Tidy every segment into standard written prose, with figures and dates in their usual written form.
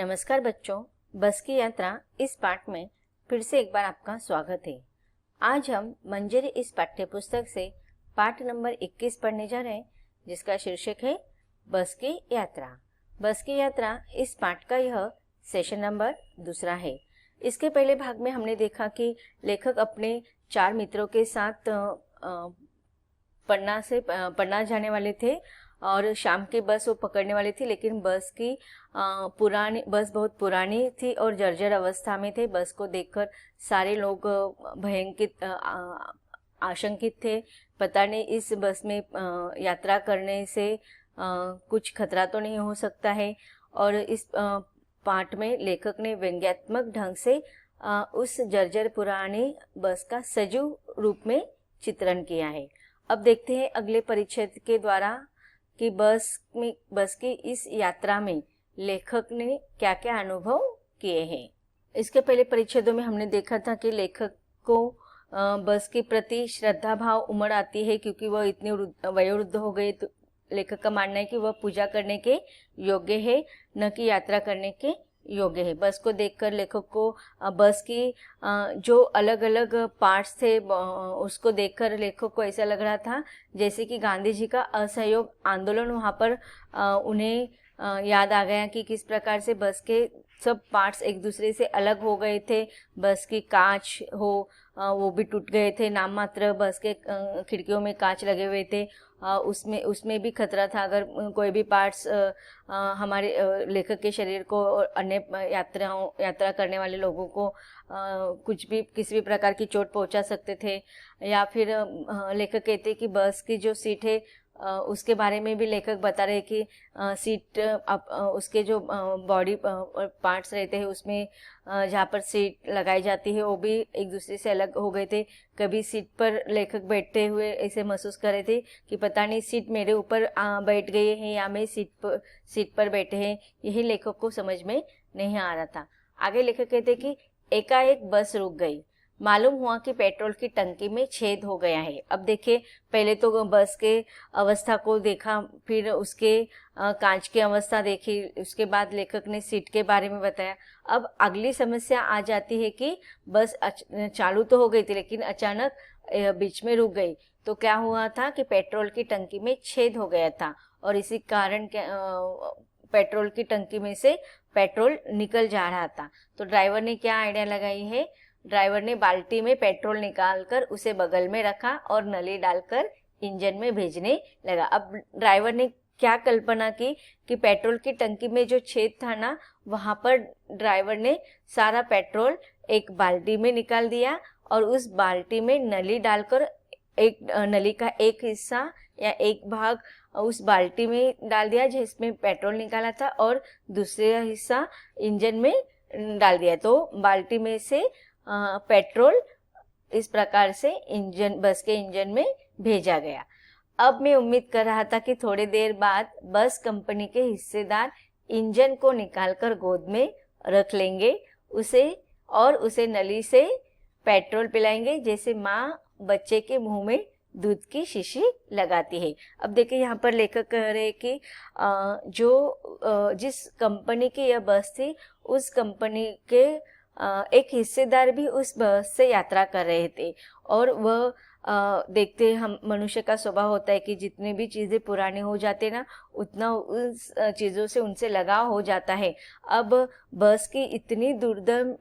नमस्कार बच्चों, बस की यात्रा इस पाठ में फिर से एक बार आपका स्वागत है। आज हम मंजरी इस पाठ्य पुस्तक से पाठ नंबर 21 पढ़ने जा रहे हैं, जिसका शीर्षक है बस की यात्रा। बस की यात्रा इस पाठ का यह सेशन नंबर 2 है। इसके पहले भाग में हमने देखा कि लेखक अपने 4 मित्रों के साथ पन्ना जाने वाले थे और शाम की बस वो पकड़ने वाली थी, लेकिन बस बहुत पुरानी थी और जर्जर अवस्था में थे। बस को देखकर सारे लोग भयंकित आशंकित थे। पता नहीं इस बस में यात्रा करने से कुछ खतरा तो नहीं हो सकता है। और इस पाठ में लेखक ने व्यंग्यात्मक ढंग से उस जर्जर पुरानी बस का सजीव रूप में चित्रण किया है। अब देखते हैं अगले परिच्छेद के द्वारा कि बस की इस यात्रा में लेखक ने क्या क्या अनुभव किए हैं। इसके पहले परिच्छेदों में हमने देखा था कि लेखक को बस के प्रति श्रद्धा भाव उमड़ आती है, क्योंकि वह इतने वयोवृद्ध हो गए। तो लेखक का मानना है कि वह पूजा करने के योग्य है, न कि यात्रा करने के योग्य है। बस को देखकर लेखक को बस की जो अलग अलग पार्ट्स थे उसको देखकर लेखक को ऐसा लग रहा था जैसे कि गांधी जी का असहयोग आंदोलन वहाँ पर उन्हें याद आ गया कि किस प्रकार से बस के सब पार्ट्स एक दूसरे से अलग हो गए थे। बस की कांच वो भी टूट गए थे, नाम मात्र बस के खिड़कियों में कांच लगे हुए थे। उसमें भी खतरा था, अगर कोई भी पार्ट्स हमारे लेखक के शरीर को और अन्य यात्रा करने वाले लोगों को कुछ भी किसी भी प्रकार की चोट पहुंचा सकते थे। या फिर लेखक कहते कि बस की जो सीट है उसके बारे में भी लेखक बता रहे कि सीट उसके जो बॉडी पार्ट्स रहते हैं उसमें जहाँ पर सीट लगाई जाती है वो भी एक दूसरे से अलग हो गए थे। कभी सीट पर लेखक बैठते हुए ऐसे महसूस कर रहे थे कि पता नहीं सीट मेरे ऊपर बैठ गई है या मैं सीट पर बैठे हैं। यही लेखक को समझ में नहीं आ रहा था। आगे लेखक कहते कि एकाएक बस रुक गई। मालूम हुआ कि पेट्रोल की टंकी में छेद हो गया है। अब देखिए, पहले तो बस के अवस्था को देखा, फिर उसके कांच की अवस्था देखी, उसके बाद लेखक ने सीट के बारे में बताया। अब अगली समस्या आ जाती है कि बस चालू तो हो गई थी, लेकिन अचानक बीच में रुक गई। तो क्या हुआ था कि पेट्रोल की टंकी में छेद हो गया था और इसी कारण पेट्रोल की टंकी में से पेट्रोल निकल जा रहा था। तो ड्राइवर ने क्या आइडिया लगाई है, ड्राइवर ने बाल्टी में पेट्रोल निकालकर उसे बगल में रखा और नली डालकर इंजन में भेजने लगा। अब ड्राइवर ने क्या कल्पना की कि पेट्रोल की टंकी में जो छेद था ना, वहां पर ड्राइवर ने सारा पेट्रोल एक बाल्टी में निकाल दिया और उस बाल्टी में नली डालकर एक नली का एक हिस्सा या एक भाग उस बाल्टी में डाल दिया जिसमें पेट्रोल निकाला था और दूसरा हिस्सा इंजन में डाल दिया। तो बाल्टी में से पेट्रोल इस प्रकार से बस के इंजन में भेजा गया। अब मैं उम्मीद कर रहा था कि थोड़ी देर बाद बस कंपनी के हिस्सेदार इंजन को निकालकर गोद में रख लेंगे उसे नली से पेट्रोल पिलाएंगे, जैसे माँ बच्चे के मुंह में दूध की शीशी लगाती है। अब देखिए, यहाँ पर लेखक कह रहे हैं कि जिस कंपनी की यह बस थी उस कंपनी के एक हिस्सेदार भी उस बस से यात्रा कर रहे थे और वह देखते हम मनुष्य का स्वभाव होता है कि जितनी भी चीज़ें पुरानी हो जाते ना, उतना उस चीज़ों से उनसे लगाव हो जाता है। अब बस की इतनी दुर्दम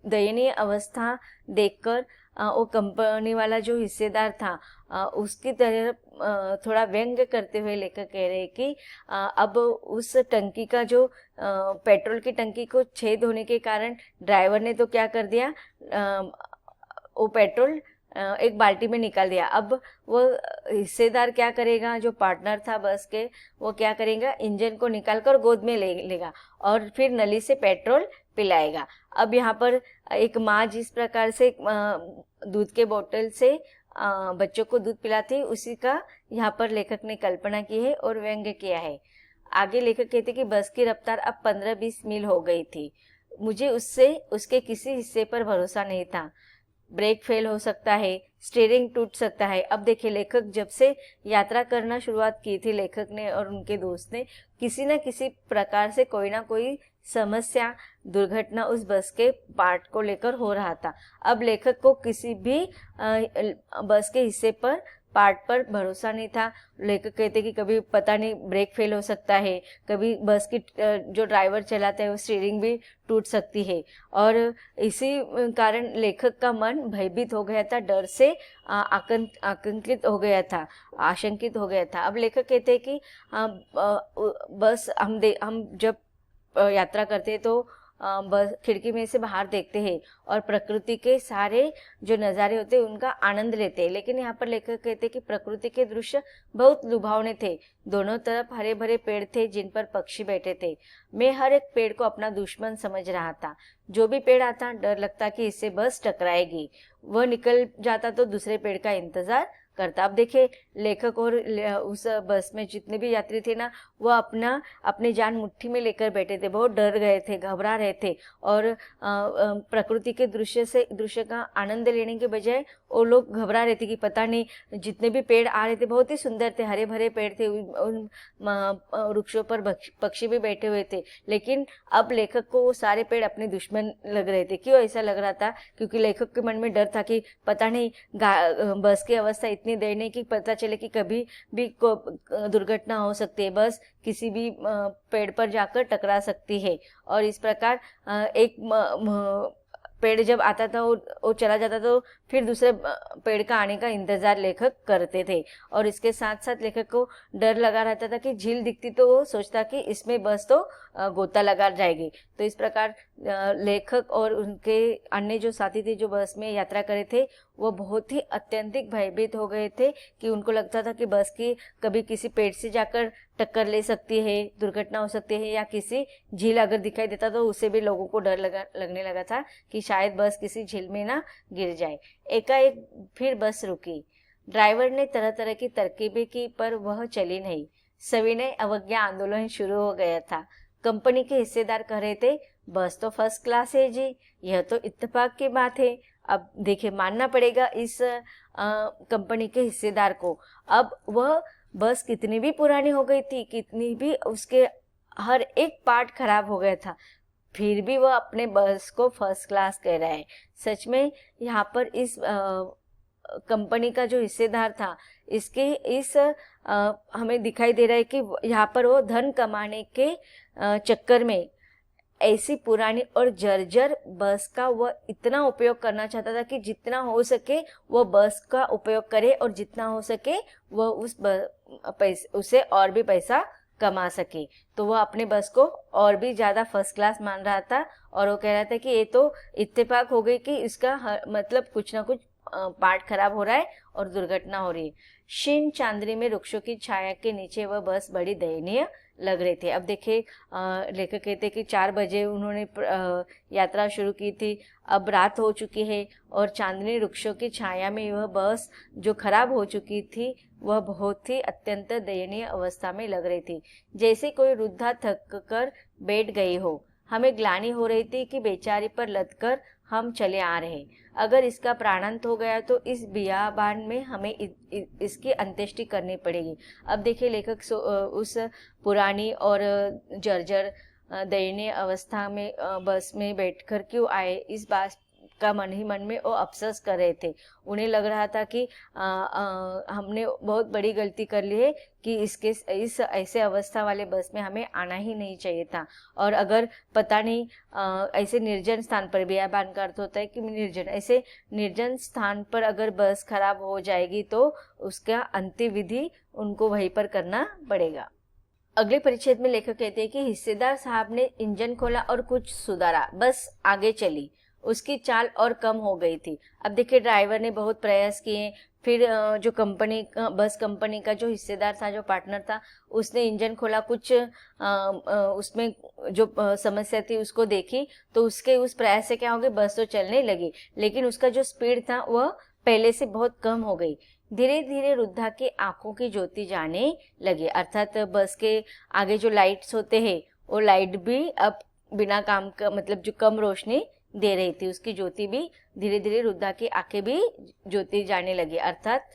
दयनीय अवस्था देखकर वो कंपनी वाला जो हिस्सेदार था उसकी तरह थोड़ा व्यंग्य करते हुए लेखक कह रहे हैं कि अब उस टंकी का जो पेट्रोल की टंकी को छेद होने के कारण ड्राइवर ने तो क्या कर दिया, वो पेट्रोल एक बाल्टी में निकाल दिया। अब वो हिस्सेदार क्या करेगा, जो पार्टनर था बस के, वो क्या करेगा, इंजन को निकालकर गोद में लेगा और फिर नली से पेट्रोल पिलाएगा। अब यहाँ पर एक माँ जिस प्रकार से दूध के बोतल से बच्चों को दूध पिलाती है, उसी का यहाँ पर लेखक ने कल्पना की है और व्यंग्य किया है। आगे लेखक कहते कि बस की रफ्तार अब 15-20 मील हो गई थी। मुझे उसके किसी हिस्से पर भरोसा नहीं था। ब्रेक फेल हो सकता है, स्टीयरिंग टूट सकता है। अब देखिए, लेखक जब से यात्रा करना शुरुआत की थी, लेखक ने और उनके दोस्त ने, किसी न किसी प्रकार से कोई ना कोई समस्या, दुर्घटना उस बस के पार्ट को लेकर हो रहा था। अब लेखक को किसी भी बस के हिस्से पर, पार्ट पर भरोसा नहीं था। लेखक कहते कि कभी पता नहीं ब्रेक फेल हो सकता है, कभी बस की जो ड्राइवर चलाता है वो स्टीयरिंग भी टूट सकती है। और इसी कारण लेखक का मन भयभीत हो गया था, डर से आतंकित हो गया था, आशंकित हो गया था। अब लेखक कहते हैं कि बस हम जब यात्रा करते हैं तो बस खिड़की में से बाहर देखते हैं और प्रकृति के सारे जो नज़ारे होते हैं उनका आनंद लेते हैं। लेकिन यहाँ पर लेखक कहते हैं कि प्रकृति के दृश्य बहुत लुभावने थे। दोनों तरफ हरे भरे पेड़ थे जिन पर पक्षी बैठे थे। मैं हर एक पेड़ को अपना दुश्मन समझ रहा था। जो भी पेड़ आता, डर लगता कि इससे बस टकराएगी। वह निकल जाता तो दूसरे पेड़ का इंतजार करता। अब देखिए, लेखक और उस बस में जितने भी यात्री थे ना, वह अपनी जान मुट्ठी में लेकर बैठे थे। बहुत डर गए थे, घबरा रहे थे और प्रकृति के दृश्य का आनंद लेने के बजाय वो लोग घबरा रहे थे कि पता नहीं, जितने भी पेड़ आ रहे थे बहुत ही सुंदर थे, हरे भरे पेड़ थे, उन वृक्षों पर पक्षी भी बैठे हुए थे। लेकिन अब लेखक को वो सारे पेड़ अपने दुश्मन लग रहे थे। क्यों ऐसा लग रहा था? क्योंकि लेखक के मन में डर था कि पता नहीं बस की अवस्था इतनी दयनीय कि पता चले कि कभी भी दुर्घटना हो सकती है, बस किसी भी पेड़ पर जाकर टकरा सकती है। और इस प्रकार एक पेड़ जब आता था वो चला जाता तो फिर दूसरे पेड़ का आने का इंतजार लेखक करते थे। और इसके साथ साथ लेखक को डर लगा रहता था कि झील दिखती तो वो सोचता कि इसमें बस तो गोता लगा जाएगी। तो इस प्रकार लेखक और उनके अन्य जो साथी थे जो बस में यात्रा करे थे, वो बहुत ही अत्यंतिक भयभीत हो गए थे कि उनको लगता था कि बस की कभी किसी पेड़ से जाकर टक्कर ले सकती है, दुर्घटना हो सकती है, या किसी झील अगर दिखाई देता तो उससे भी लोगों को डर लगने लगा था कि शायद बस किसी झील में ना गिर जाए। एकाएक फिर बस रुकी। ड्राइवर ने तरह तरह की तरकीबें की पर वह चली नहीं। सविनय अवज्ञा आंदोलन शुरू हो गया था। कंपनी के हिस्सेदार कह रहे थे, बस तो फर्स्ट क्लास है जी, यह तो इत्तेफाक की बात है। अब देखिए, मानना पड़ेगा इस कंपनी के हिस्सेदार को। अब वह बस कितनी भी पुरानी हो गई थी, कितनी भी उसके हर एक पार्ट खराब हो गया था, फिर भी वह अपने बस को फर्स्ट क्लास कह रहा है। सच में यहाँ पर इस कंपनी का जो हिस्सेदार था, हमें दिखाई दे रहा है कि यहाँ पर वो धन कमाने के चक्कर में ऐसी पुरानी और जर्जर बस का वह इतना उपयोग करना चाहता था कि जितना हो सके वह बस का उपयोग करे और जितना हो सके वह उसे और भी पैसा कमा सके। तो वह अपने बस को और भी ज़्यादा फर्स्ट क्लास मान रहा था और वो कह रहा था कि ये तो इत्तेफाक हो गई कि इसका मतलब कुछ ना कुछ पार्ट खराब हो रहा है और दुर्घटना हो रही है। शीन चांदनी में वृक्षों की छाया के नीचे वह बस बड़ी दयनीय लग रहे थे। अब देखिए, लेखक कहते कि 4 बजे उन्होंने यात्रा शुरू की थी, अब रात हो चुकी है और चांदनी वृक्षों की छाया में वह बस जो खराब हो चुकी थी वह बहुत ही अत्यंत दयनीय अवस्था में लग रही थी, जैसे कोई वृद्धा थक कर बैठ गई हो। हमें ग्लानि हो रही थी कि बेचारी पर लदकर हम चले आ रहे। अगर इसका प्राणांत हो गया तो इस बियाबान में हमें इसकी अंत्येष्टि करनी पड़ेगी। अब देखिए, लेखक उस पुरानी और जर्जर दयनीय अवस्था में बस में बैठकर क्यों आए, इस बात का मन ही मन में वो अफसोस कर रहे थे। उन्हें लग रहा था कि हमने बहुत बड़ी गलती कर ली है कि इस ऐसे अवस्था वाले बस में हमें आना ही नहीं चाहिए था। और अगर पता नहीं ऐसे निर्जन स्थान पर, बियाबान का अर्थ होता है कि निर्जन, ऐसे निर्जन स्थान पर अगर बस खराब हो जाएगी तो उसका अंतिम विधि उनको वहीं पर करना पड़ेगा। अगले परिच्छेद में लेखक कहते हैं कि हिस्सेदार साहब ने इंजन खोला और कुछ सुधारा, बस आगे चली। उसकी चाल और कम हो गई थी। अब देखिए, ड्राइवर ने बहुत प्रयास किए, फिर जो बस कंपनी का जो हिस्सेदार था, जो पार्टनर था, उसने इंजन खोला, कुछ उसमें जो समस्या थी उसको देखी, तो उसके उस प्रयास से क्या हो गया, बस तो चलने लगी, लेकिन उसका जो स्पीड था वह पहले से बहुत कम हो गई। धीरे धीरे वृद्धा की आंखों की ज्योति जाने लगी, अर्थात बस के आगे जो लाइट्स होते हैं वो लाइट भी अब बिना काम का, मतलब जो कम रोशनी दे रही थी, उसकी ज्योति भी धीरे धीरे रुद्धा की आंखें भी ज्योति जाने लगी। अर्थात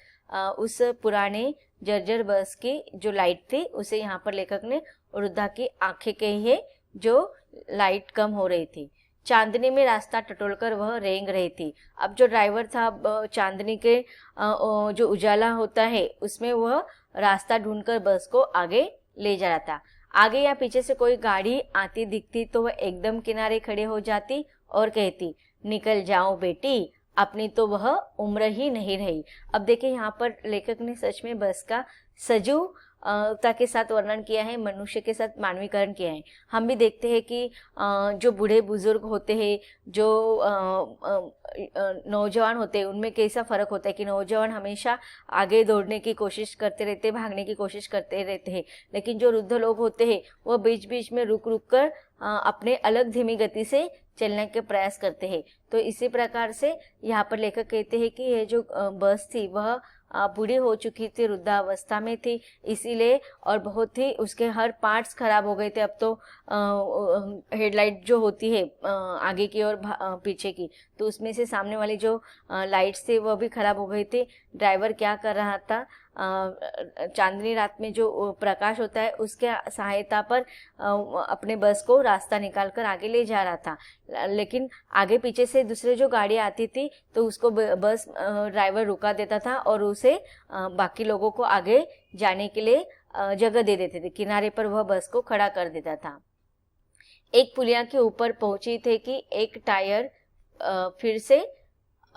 उस पुराने जर्जर बस की जो लाइट थी उसे यहाँ पर लेखक ने रुद्धा की आंखें कही है, जो लाइट कम हो रही थी। चांदनी में रास्ता टटोलकर वह रेंग रही थी। अब जो ड्राइवर था, चांदनी के जो उजाला होता है उसमें वह रास्ता ढूंढकर बस को आगे ले जा रहा था। आगे या पीछे से कोई गाड़ी आती दिखती तो वह एकदम किनारे खड़े हो जाती और कहती, निकल जाओ बेटी, अपनी तो वह उम्र ही नहीं रही। अब देखिए यहाँ पर लेखक ने सच में बस का सजीव ता के साथ वर्णन किया है, मनुष्य के साथ मानवीकरण किया है। हम भी देखते हैं कि जो बूढ़े बुजुर्ग होते हैं, जो नौजवान होते हैं, उनमें कैसा फ़र्क होता है कि नौजवान हमेशा आगे दौड़ने की कोशिश करते रहते हैं, भागने की कोशिश करते रहते हैं, लेकिन जो वृद्ध लोग होते हैं वो बीच बीच में रुक रुक कर अपने अलग धीमी गति से चलने के प्रयास करते हैं। तो इसी प्रकार से यहाँ पर लेखक कहते हैं कि ये जो बस थी वह बूढ़ी हो चुकी थी, वृद्धावस्था में थी, इसीलिए और बहुत ही उसके हर पार्ट्स खराब हो गए थे। अब तो हेडलाइट जो होती है आगे की और पीछे की, तो उसमें से सामने वाली जो लाइट्स थी वह भी खराब हो गई थी। ड्राइवर क्या कर रहा था, चांदनी रात में जो प्रकाश होता है उसके सहायता पर अपने बस को रास्ता निकाल कर आगे ले जा रहा था, लेकिन आगे पीछे से दूसरे जो गाड़ी आती थी तो उसको बस ड्राइवर रुका देता था और उसे बाकी लोगों को आगे जाने के लिए जगह दे देते थे। किनारे पर वह बस को खड़ा कर देता था। एक पुलिया के ऊपर पहुंची थे कि एक टायर फिर से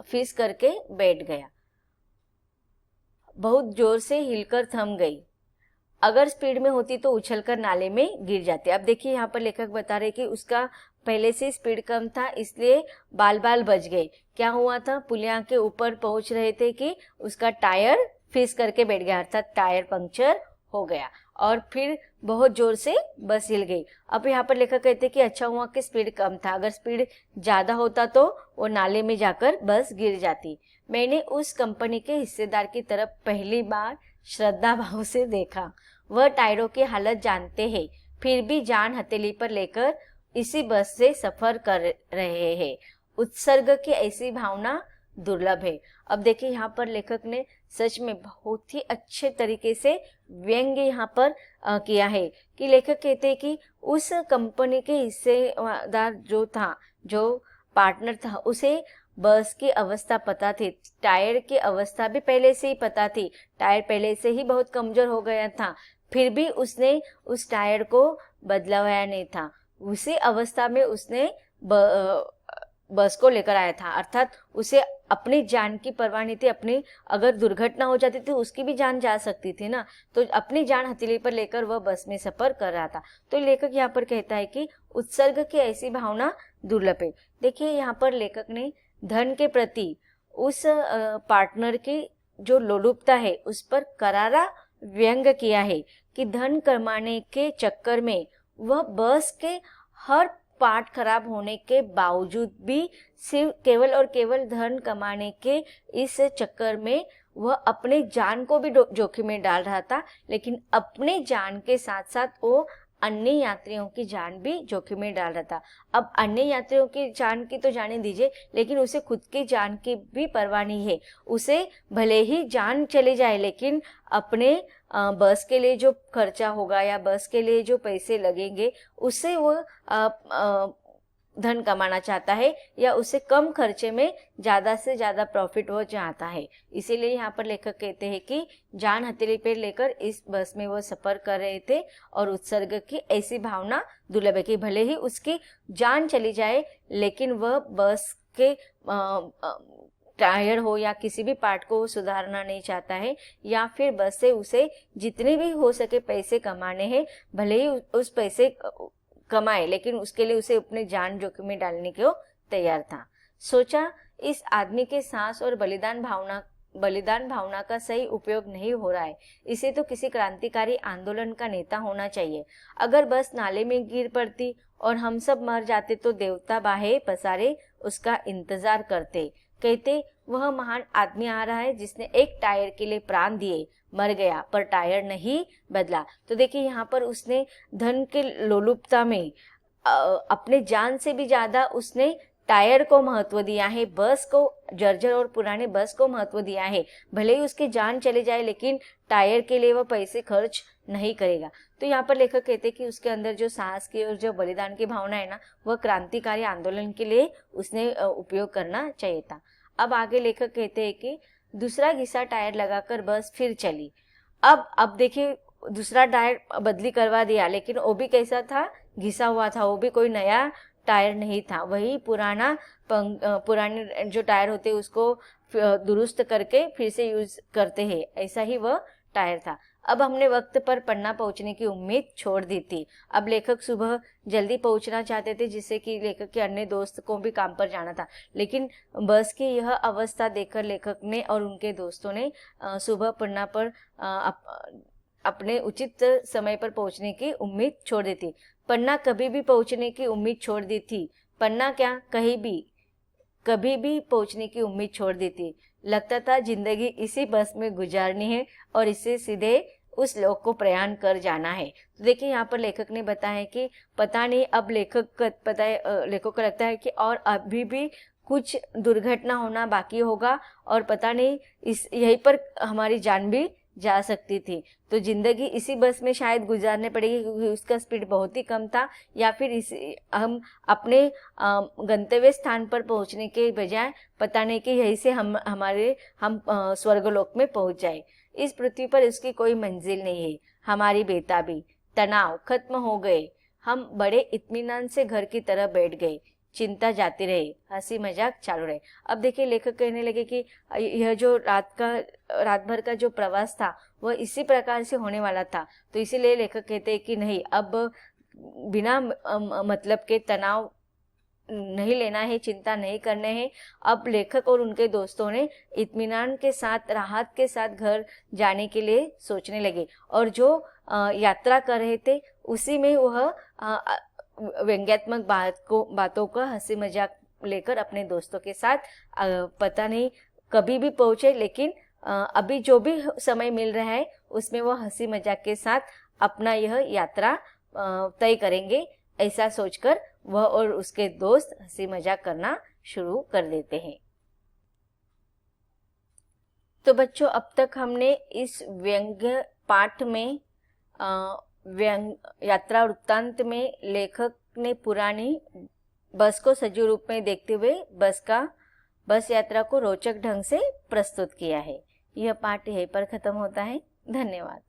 फिस करके बैठ गया, बहुत जोर से हिलकर थम गई। अगर स्पीड में होती तो उछलकर नाले में गिर जाती। अब देखिए यहाँ पर लेखक बता रहे कि उसका पहले से स्पीड कम था, इसलिए बाल बाल बच गए। क्या हुआ था, पुलिया के ऊपर पहुंच रहे थे कि उसका टायर फिस करके बैठ गया, अर्थात टायर पंक्चर हो गया और फिर बहुत जोर से बस हिल गई। अब यहाँ पर लेखक कहते कि अच्छा हुआ कि स्पीड कम था, अगर स्पीड ज़्यादा होता तो वो नाले में जाकर बस गिर जाती। मैंने उस कंपनी के हिस्सेदार की तरफ पहली बार श्रद्धा भाव से देखा। वह टायरों की हालत जानते हैं, फिर भी जान हथेली पर लेकर इसी बस से सफर कर रहे हैं। उत्सर्ग की ऐसी भावना दुर्लभ है। अब देखिए यहाँ पर लेखक ने सच में बहुत ही अच्छे तरीके से व्यंग्य यहाँ पर किया है कि लेखक कहते हैं कि उस कंपनी के हिस्सेदार जो था, जो पार्टनर था, उसे बस की अवस्था पता थी, टायर की अवस्था भी पहले से ही पता थी, टायर पहले से ही बहुत कमजोर हो गया था, फिर भी उसने उस टायर को बदलवाया नहीं था। उसी अवस्था में उसने बस को लेकर आया था, अर्थात उसे अपनी जान की परवाह नहीं थी। अपनी अगर दुर्घटना हो जाती थी उसकी भी जान जा सकती थी ना, तो अपनी जान हथेली पर लेकर वह बस में सफर कर रहा था। तो लेखक यहाँ पर कहता है कि उत्सर्ग की ऐसी भावना दुर्लभ है। देखिए यहाँ पर लेखक ने धन के प्रति उस पार्टनर की जो लोलुपता है उस पर करारा व्यंग किया है कि धन कमाने के चक्कर में वह बस के हर पार्ट खराब होने के बावजूद भी सिर्फ केवल और केवल धन कमाने के इस चक्कर में वह अपने जान को भी जोखिम में डाल रहा था, लेकिन अपने जान के साथ साथ वो अन्य यात्रियों की जान भी जोखिम में डाल रहा था। अब अन्य यात्रियों की जान की तो जाने दीजिए, लेकिन उसे खुद की जान की भी परवाह नहीं है। उसे भले ही जान चली जाए, लेकिन अपने बस के लिए जो खर्चा होगा या बस के लिए जो पैसे लगेंगे उससे वो धन कमाना चाहता है या उसे कम खर्चे में ज़्यादा से ज़्यादा प्रॉफिट वो चाहता है। इसीलिए यहाँ पर लेखक कहते हैं कि जान हथेली पर लेकर इस बस में वो सफ़र कर रहे थे और उत्सर्ग की ऐसी भावना दुर्लभ है कि भले ही उसकी जान चली जाए, लेकिन वह बस के टायर हो या किसी भी पार्ट को सुधारना नहीं चाहता है, या फिर बस से उसे जितने भी हो सके पैसे कमाने हैं, भले ही उस पैसे कमाए, लेकिन उसके लिए उसे अपनी जान जोखिम में डालने को तैयार था। सोचा इस आदमी के साहस और बलिदान भावना का सही उपयोग नहीं हो रहा है, इसे तो किसी क्रांतिकारी आंदोलन का नेता होना चाहिए। अगर बस नाले में गिर पड़ती और हम सब मर जाते तो देवता बाहे पसारे उसका इंतजार करते, कहते वह महान आदमी आ रहा है जिसने एक टायर के लिए प्राण दिए, मर गया पर टायर नहीं बदला। तो देखिए यहाँ पर उसने धन के लोलुपता में अपने जान से भी ज्यादा उसने टायर को महत्व दिया है, बस को, जर्जर और पुराने बस को महत्व दिया है। भले ही उसकी जान चली जाए लेकिन टायर के लिए वह पैसे खर्च नहीं करेगा। तो यहाँ पर लेखक कहते हैं कि उसके अंदर जो साहस की और जो बलिदान की भावना है ना, वह क्रांतिकारी आंदोलन के लिए उसने उपयोग करना चाहिए था। अब आगे लेखक कहते हैं कि दूसरा घिसा टायर लगाकर बस फिर चली। अब देखिए, दूसरा टायर बदली करवा दिया, लेकिन वो भी कैसा था, घिसा हुआ था, वो भी कोई नया टायर नहीं था, वही पुराने जो टायर होते उसको दुरुस्त करके फिर से यूज करते हैं, ऐसा ही वह टायर था। अब हमने वक्त पर पन्ना पहुंचने की उम्मीद छोड़ दी थी। अब लेखक सुबह जल्दी पहुंचना चाहते थे, जिससे कि लेखक के अन्य दोस्त को भी काम पर जाना था, लेकिन बस की यह अवस्था देखकर लेखक ने और उनके दोस्तों ने सुबह पन्ना पर अपने उचित समय पर पहुंचने की उम्मीद छोड़ दी थी। पन्ना कभी भी पहुंचने की उम्मीद छोड़ दी थी। पन्ना क्या, कभी भी पहुंचने की उम्मीद छोड़ दी थी। लगता था जिंदगी इसी बस में गुजारनी है और इससे सीधे उस लोक को प्रयाण कर जाना है। तो देखिए, यहाँ पर लेखक ने बताया कि पता नहीं, अब लेखक को लगता है कि और अभी भी कुछ दुर्घटना होना बाकी होगा और पता नहीं यहीं पर हमारी जान भी जा सकती थी। तो जिंदगी इसी बस में शायद गुजारने पड़ेगी, क्योंकि उसका स्पीड बहुत ही कम था, या फिर हम अपने गंतव्य स्थान पर पहुंचने के बजाय पता नहीं कि यहीं से हम स्वर्गलोक में पहुंच जाए। इस पृथ्वी पर इसकी कोई मंजिल नहीं है। हमारी बेताबी, तनाव खत्म हो गए। हम बड़े इत्मीनान से घर की तरह बैठ गए। चिंता जाती रही, हंसी मजाक चालू रहे। अब देखिए, लेखक कहने लगे कि यह जो रात भर का जो प्रवास था वह इसी प्रकार से होने वाला था। तो इसीलिए लेखक कहते हैं कि नहीं, अब बिना मतलब के तनाव नहीं लेना है, चिंता नहीं करने हैं। अब लेखक और उनके दोस्तों ने इत्मीनान के साथ, राहत के साथ घर जाने के लिए सोचने लगे, और जो यात्रा कर रहे थे उसी में वह व्यंग्यात्मक बातों का हंसी मजाक लेकर अपने दोस्तों के साथ पता नहीं कभी भी पहुंचे, लेकिन अभी जो भी समय मिल रहा है उसमें वो हंसी मजाक के साथ अपना यह यात्रा तय करेंगे। ऐसा सोचकर वह और उसके दोस्त हंसी मजाक करना शुरू कर देते हैं। तो बच्चों, अब तक हमने इस व्यंग्य पाठ में यात्रा वृत्तांत में लेखक ने पुरानी बस को सजीव रूप में देखते हुए बस यात्रा को रोचक ढंग से प्रस्तुत किया है। यह पाठ यहीं पर खत्म होता है। धन्यवाद।